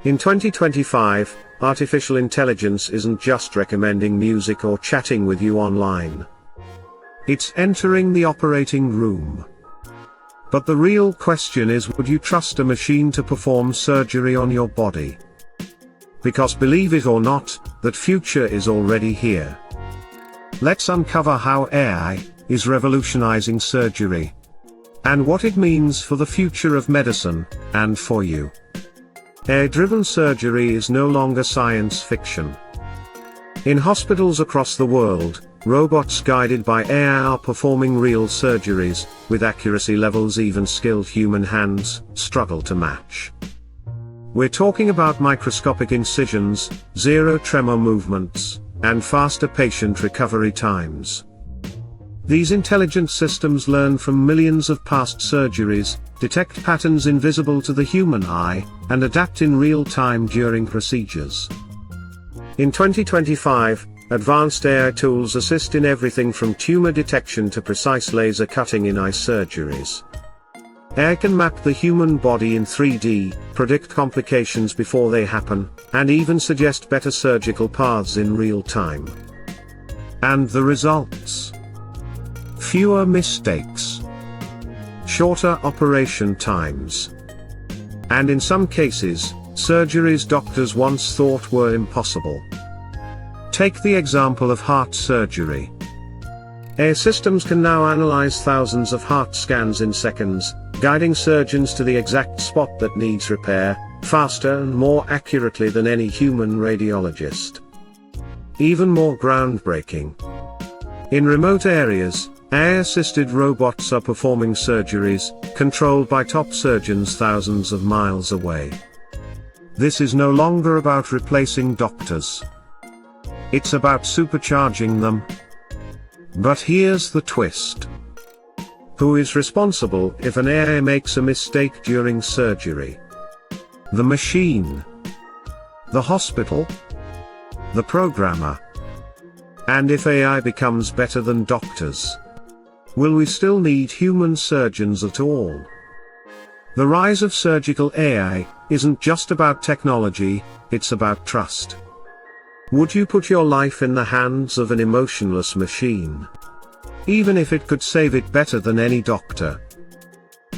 In 2025, artificial intelligence isn't just recommending music or chatting with you online. It's entering the operating room. But the real question is, would you trust a machine to perform surgery on your body? Because believe it or not, that future is already here. Let's uncover how AI is revolutionizing surgery, and what it means for the future of medicine, and for you. AI-driven surgery is no longer science fiction. In hospitals across the world, robots guided by AI are performing real surgeries, with accuracy levels even skilled human hands struggle to match. We're talking about microscopic incisions, zero tremor movements, and faster patient recovery times. These intelligent systems learn from millions of past surgeries, detect patterns invisible to the human eye, and adapt in real time during procedures. In 2025, advanced AI tools assist in everything from tumor detection to precise laser cutting in eye surgeries. AI can map the human body in 3D, predict complications before they happen, and even suggest better surgical paths in real time. And the results? Fewer mistakes, shorter operation times, and in some cases, surgeries doctors once thought were impossible. Take the example of heart surgery. AI systems can now analyze thousands of heart scans in seconds, guiding surgeons to the exact spot that needs repair, faster and more accurately than any human radiologist. Even more groundbreaking. In remote areas, AI-assisted robots are performing surgeries, controlled by top surgeons thousands of miles away. This is no longer about replacing doctors. It's about supercharging them. But here's the twist. Who is responsible if an AI makes a mistake during surgery? The machine? The hospital? The programmer? And if AI becomes better than doctors, will we still need human surgeons at all? The rise of surgical AI isn't just about technology, it's about trust. Would you put your life in the hands of an emotionless machine, even if it could save it better than any doctor?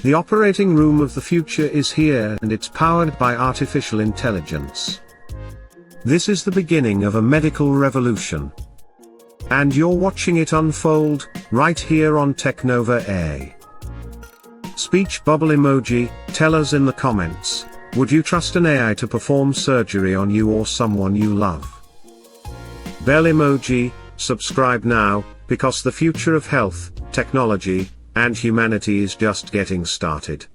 The operating room of the future is here, and it's powered by artificial intelligence. This is the beginning of a medical revolution. And you're watching it unfold, right here on TechNova AI. Speech bubble emoji, tell us in the comments, would you trust an AI to perform surgery on you or someone you love? Bell emoji, subscribe now, because the future of health, technology, and humanity is just getting started.